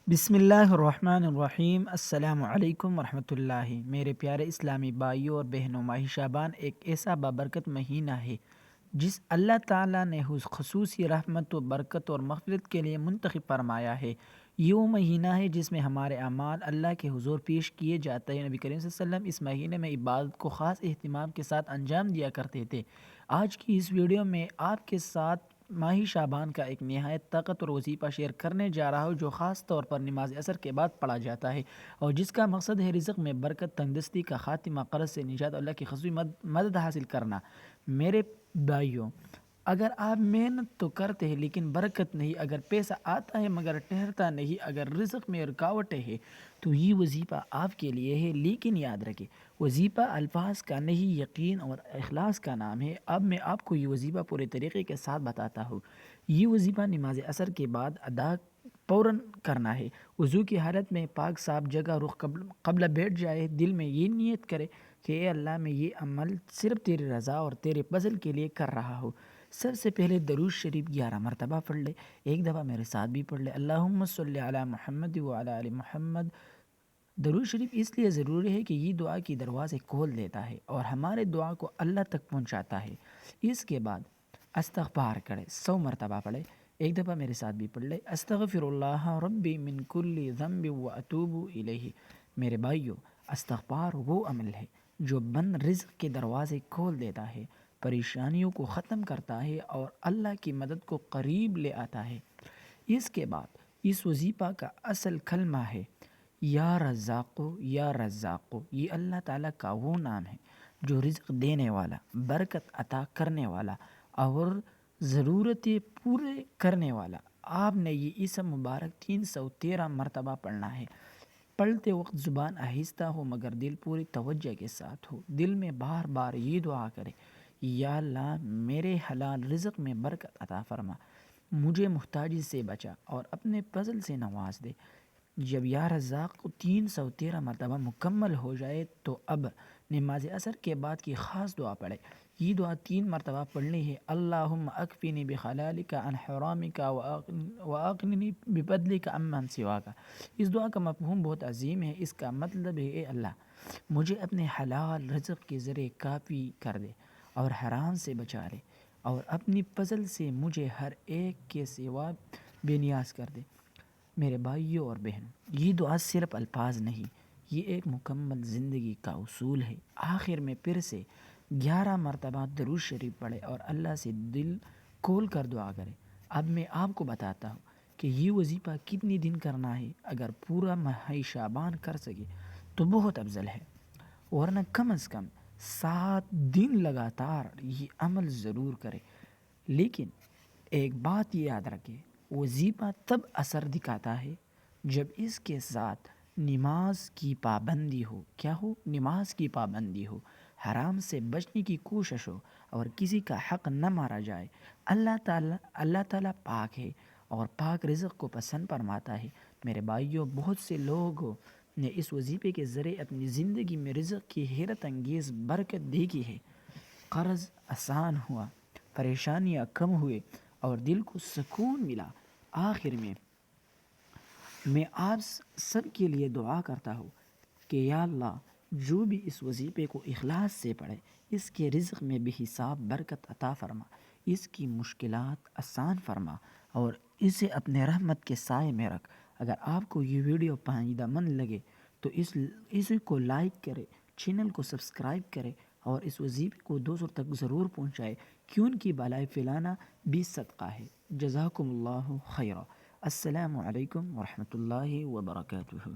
بسم اللہ الرحمن الرحیم۔ السلام علیکم ورحمۃ اللہ۔ میرے پیارے اسلامی بھائیوں اور بہنوں، ماہ شعبان ایک ایسا بابرکت مہینہ ہے جس اللہ تعالیٰ نے خصوصی رحمت و برکت اور مغفرت کے لیے منتخب فرمایا ہے۔ یہ وہ مہینہ ہے جس میں ہمارے اعمال اللہ کے حضور پیش کیے جاتے ہیں۔ نبی کریم صلی اللہ علیہ وسلم اس مہینے میں عبادت کو خاص اہتمام کے ساتھ انجام دیا کرتے تھے۔ آج کی اس ویڈیو میں آپ کے ساتھ ماہ شعبان کا ایک نہایت طاقت اور وظیفہ شیئر کرنے جا رہا ہوں، جو خاص طور پر نماز عصر کے بعد پڑھا جاتا ہے اور جس کا مقصد ہے رزق میں برکت، تنگدستی کا خاتمہ، قرض سے نجات، اللہ کی خصوصی مدد حاصل کرنا۔ میرے بھائیوں، اگر آپ محنت تو کرتے ہیں لیکن برکت نہیں، اگر پیسہ آتا ہے مگر ٹھہرتا نہیں، اگر رزق میں رکاوٹیں ہیں تو یہ وظیفہ آپ کے لیے ہے۔ لیکن یاد رکھیں، وظیفہ الفاظ کا نہیں، یقین اور اخلاص کا نام ہے۔ اب میں آپ کو یہ وظیفہ پورے طریقے کے ساتھ بتاتا ہوں۔ یہ وظیفہ نماز عصر کے بعد ادا فوراً کرنا ہے۔ وضو کی حالت میں پاک صاف جگہ رخ قبلہ بیٹھ جائے، دل میں یہ نیت کرے کہ اے اللہ، میں یہ عمل صرف تیری رضا اور تیرے فضل کے لیے کر رہا ہوں۔ سب سے پہلے درود شریف 11 مرتبہ پڑھ لے، ایک دفعہ میرے ساتھ بھی پڑھ لے، اللہم صلی علی محمد وعلی آل محمد۔ درود شریف اس لیے ضروری ہے کہ یہ دعا کی دروازے کھول دیتا ہے اور ہمارے دعا کو اللہ تک پہنچاتا ہے۔ اس کے بعد استغفار کرے، 100 مرتبہ پڑھے، ایک دفعہ میرے ساتھ بھی پڑھ لے، استغفر اللہ ربی من کل ذنب واتوب الیہ۔ میرے بھائیوں، استغفار وہ عمل ہے جو بند رزق کے دروازے کھول دیتا ہے، پریشانیوں کو ختم کرتا ہے اور اللہ کی مدد کو قریب لے آتا ہے۔ اس کے بعد اس وظیفہ کا اصل کلمہ ہے یا رزاقو یا رزاقو۔ یہ اللہ تعالیٰ کا وہ نام ہے جو رزق دینے والا، برکت عطا کرنے والا اور ضرورتیں پورے کرنے والا۔ آپ نے یہ اسم مبارک 313 مرتبہ پڑھنا ہے۔ پڑھتے وقت زبان آہستہ ہو مگر دل پوری توجہ کے ساتھ ہو۔ دل میں بار بار یہ دعا کرے، یا اللہ، میرے حلال رزق میں برکت عطا فرما، مجھے محتاجی سے بچا اور اپنے فضل سے نواز دے۔ جب یا رزاق کو 313 مرتبہ مکمل ہو جائے تو اب نماز عصر کے بعد کی خاص دعا پڑھے۔ یہ دعا 3 مرتبہ پڑھنی ہے، اللہم اکفنی بحلالک عن حرامک واغننی بفضلک عمن سواک۔ اس دعا کا مفہوم بہت عظیم ہے۔ اس کا مطلب ہے، اے اللہ، مجھے اپنے حلال رزق کے ذریعے کافی کر دے اور حرام سے بچا لے اور اپنی فضل سے مجھے ہر ایک کے سوا بے نیاز کر دے۔ میرے بھائیوں اور بہنوں، یہ دعا صرف الفاظ نہیں، یہ ایک مکمل زندگی کا اصول ہے۔ آخر میں پھر سے 11 مرتبہ درود شریف پڑھے اور اللہ سے دل کھول کر دعا کرے۔ اب میں آپ کو بتاتا ہوں کہ یہ وظیفہ کتنی دن کرنا ہے۔ اگر پورا ماہ شعبان کر سکے تو بہت افضل ہے، ورنہ کم از کم 7 دن لگاتار یہ عمل ضرور کرے۔ لیکن ایک بات یاد رکھے، وظیفہ تب اثر دکھاتا ہے جب اس کے ساتھ نماز کی پابندی ہو۔ کیا ہو؟ نماز کی پابندی ہو، حرام سے بچنے کی کوشش ہو اور کسی کا حق نہ مارا جائے۔ اللہ تعالیٰ پاک ہے اور پاک رزق کو پسند فرماتا ہے۔ میرے بھائیوں، بہت سے لوگوں نے اس وظیفے کے ذریعے اپنی زندگی میں رزق کی حیرت انگیز برکت دیکھی ہے۔ قرض آسان ہوا، پریشانیاں کم ہوئے اور دل کو سکون ملا۔ آخر میں آپ سب کے لیے دعا کرتا ہوں کہ یا اللہ، جو بھی اس وظیفے کو اخلاص سے پڑھے، اس کے رزق میں بے حساب برکت عطا فرما، اس کی مشکلات آسان فرما اور اسے اپنے رحمت کے سائے میں رکھ۔ اگر آپ کو یہ ویڈیو فائدہ مند لگے تو اس کو لائک کرے، چینل کو سبسکرائب کرے اور اس وظیفے کو دوسروں تک ضرور پہنچائے، کیونکہ بلائی پھیلانا بھی صدقہ ہے۔ جزاکم اللہ خیرہ۔ السلام علیکم ورحمۃ اللہ وبرکاتہ۔